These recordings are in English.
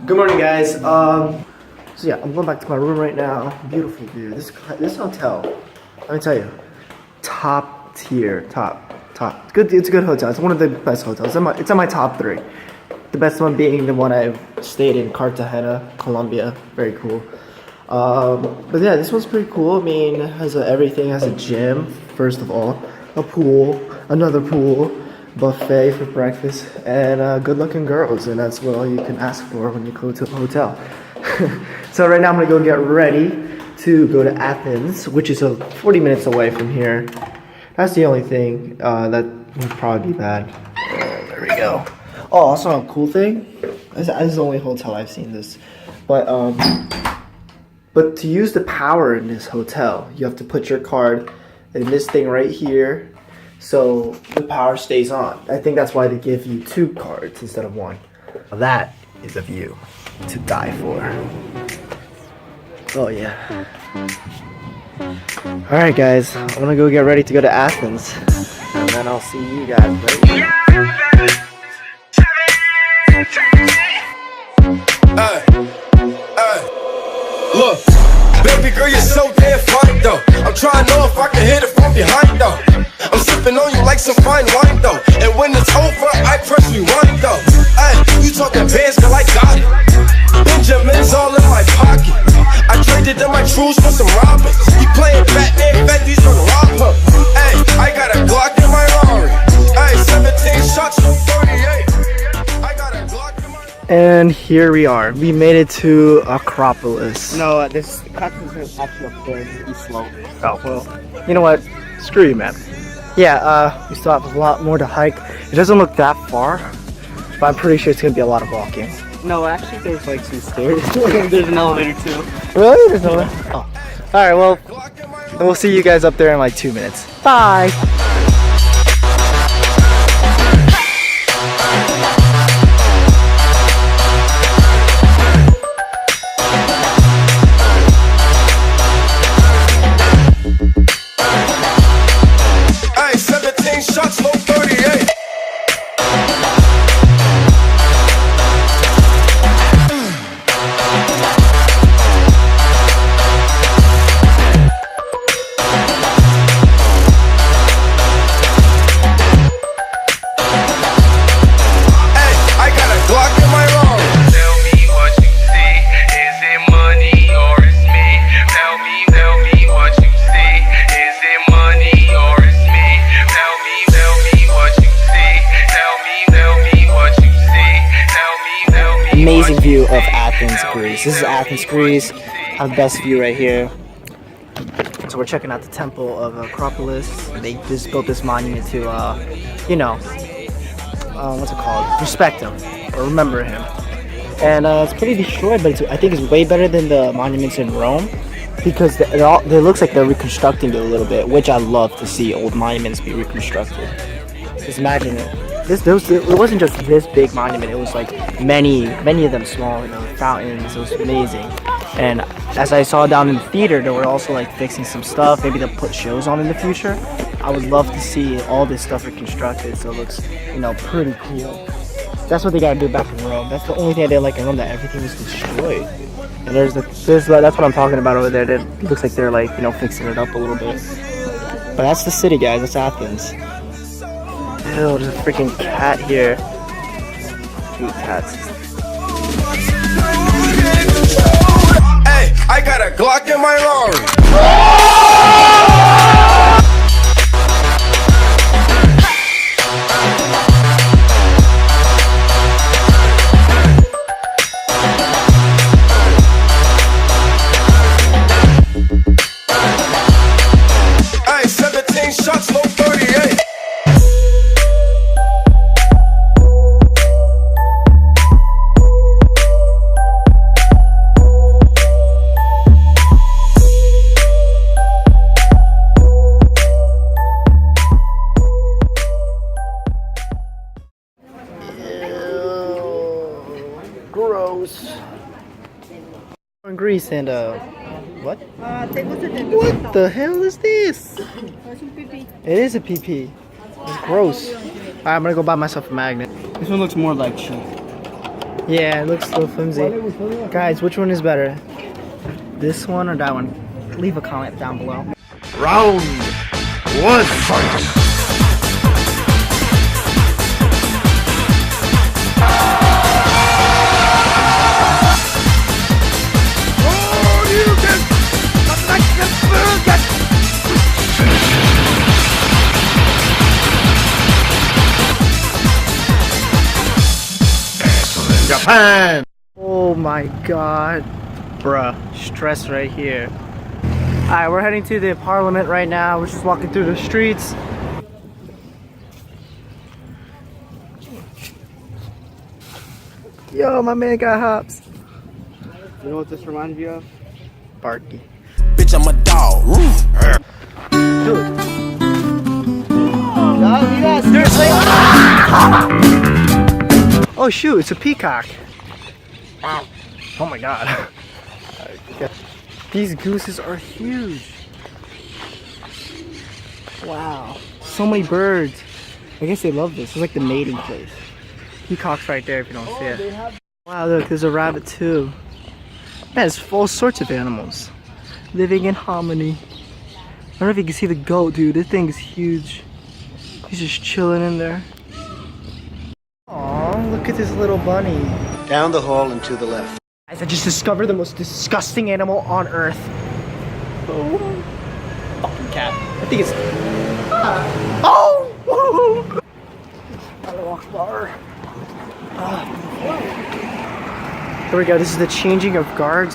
Good morning, guys. So yeah, I'm going back to my room right now. Beautiful view. This hotel, let me tell you, top tier, top. Good. It's a good hotel. It's one of the best hotels. It's in my top 3. The best one being the one I stayed in, Cartagena, Colombia. Very cool. But yeah, this one's pretty cool. I mean, it has everything. It has a gym, first of all, a pool, another pool, buffet for breakfast, and good-looking girls. And that's what all you can ask for when you go to a hotel. So right now I'm gonna go get ready to go to Athens, which is 40 minutes away from here. That's the only thing that would probably be bad. There we go. Oh, also a cool thing. This is the only hotel I've seen this, but to use the power in this hotel, you have to put your card in this thing right here, so the power stays on. I think that's why they give you 2 cards instead of 1. That is a view to die for. Oh yeah. Alright guys, I'm gonna go get ready to go to Athens, and then I'll see you guys later. Look, baby girl, you're so damn fine though. I'm trying to know if I can hit it from behind though. I'm sipping on you like some fine wine though. And when it's over, I press rewind though. Ay, you talking bands, girl, I got it. Benjamin's all in my pocket. I traded in my trues for some robbers. You playing Batman, Fetty's on the rob her. Ay, I got a Glock in my Rari. Ay, 17 shots from 38. And here we are. We made it to Acropolis. No, this Acropolis is actually up there in East London. Oh, well, you know what? Screw you, man. Yeah, we still have a lot more to hike. It doesn't look that far, but I'm pretty sure it's gonna be a lot of walking. No, actually there's like some stairs. There's an elevator too. Really? There's no way? Oh. Alright, well, we'll see you guys up there in like 2 minutes. Bye! Shots, low 38. Amazing view of Athens, Greece. This is Athens, Greece. Have the best view right here. So we're checking out the temple of Acropolis. They just built this monument to, what's it called? Respect him or remember him. And it's pretty destroyed, but I think it's way better than the monuments in Rome because it looks like they're reconstructing it a little bit, which I love to see old monuments be reconstructed. Just imagine it. It wasn't just this big monument, it was like many of them small, fountains. It was amazing. And as I saw down in the theater, they were also like fixing some stuff. Maybe they'll put shows on in the future. I would love to see all this stuff reconstructed, so it looks, pretty cool. That's what they gotta do back in Rome. That's the only thing I didn't like in Rome, that everything was destroyed. And that's what I'm talking about over there. It looks like they're like, fixing it up a little bit. But that's the city, guys. That's Athens. Ew, there's a freaking cat here. Cute cats. Hey, I got a Glock in my Rari. Hey, 17 shots, low 38. Gross. We're in Greece and what? What the hell is this? It is a PP. It's gross. Alright, I'm gonna go buy myself a magnet. This one looks more like cheap. Yeah, it looks a little flimsy. Guys, which one is better? This one or that one? Leave a comment down below. Round 1, fight! Japan! Oh my god. Bruh, stress right here. Alright, we're heading to the parliament right now. We're just walking through the streets. Yo, my man got hops. You know what this reminds you of? Barky. Bitch, I'm a dog. Dude. Seriously? Oh shoot, it's a peacock. Oh my god. These gooses are huge. Wow. So many birds. I guess they love this. It's like the mating place. Peacock's right there if you don't see it. Wow, look, there's a rabbit too. Man, it's all sorts of animals living in harmony. I don't know if you can see the goat, dude. This thing is huge. He's just chilling in there. Aw, look at this little bunny. Down the hall and to the left. Guys, I just discovered the most disgusting animal on earth. Oh, fucking cat. I think it's. Oh! Walk bar. Here we go. This is the changing of guards.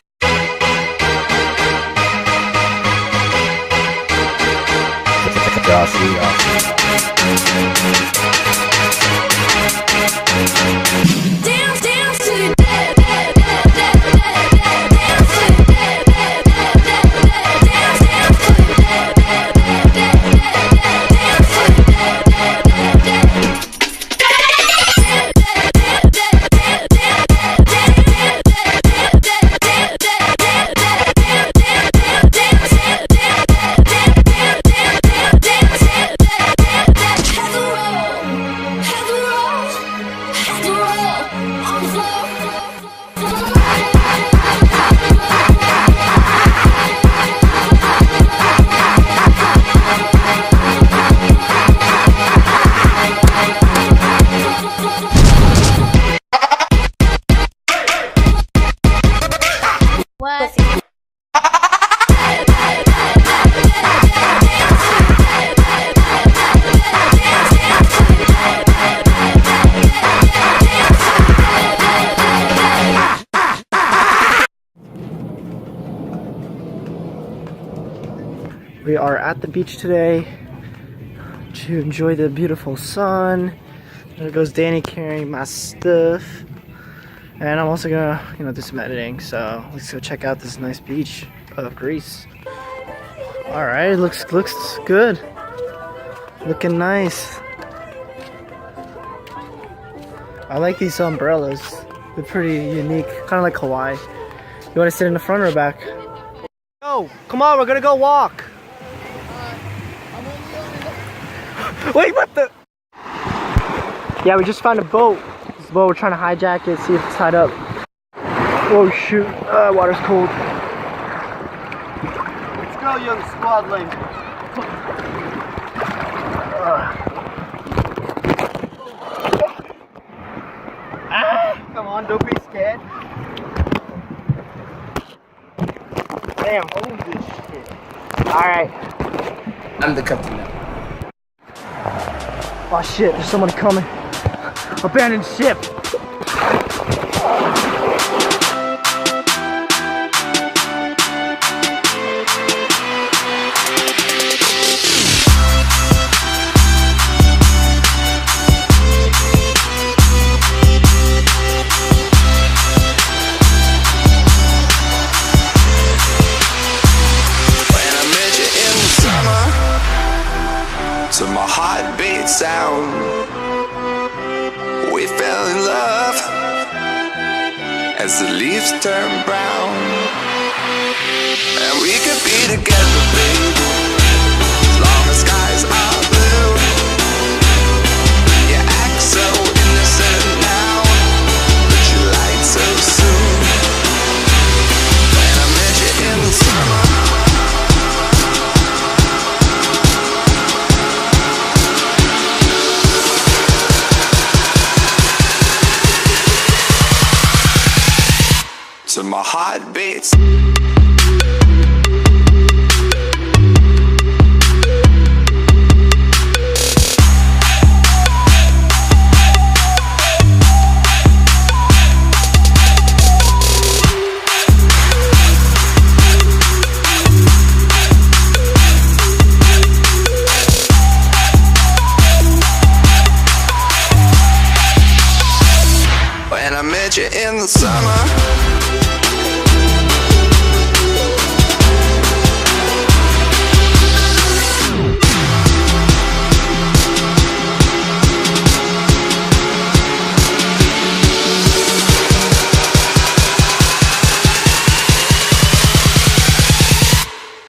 We are at the beach today to enjoy the beautiful sun. There goes Danny carrying my stuff. And I'm also gonna, do some editing. So let's go check out this nice beach of Greece. Alright, looks good. Looking nice. I like these umbrellas. They're pretty unique, kind of like Hawaii. You wanna sit in the front or back? Go, come on, we're gonna go walk. Wait, what the? Yeah, we just found a boat. This boat, we're trying to hijack it, see if it's tied up. Oh shoot, water's cold. Let's go, young squadling. Come on, don't be scared. Damn, holy shit. Alright. I'm the captain now. Oh shit, there's someone coming. Abandoned ship. To my heartbeat sound, we fell in love as the leaves turn brown, and we could be together, baby, as long as skies are blue. You act so innocent now, but you like my heart beats.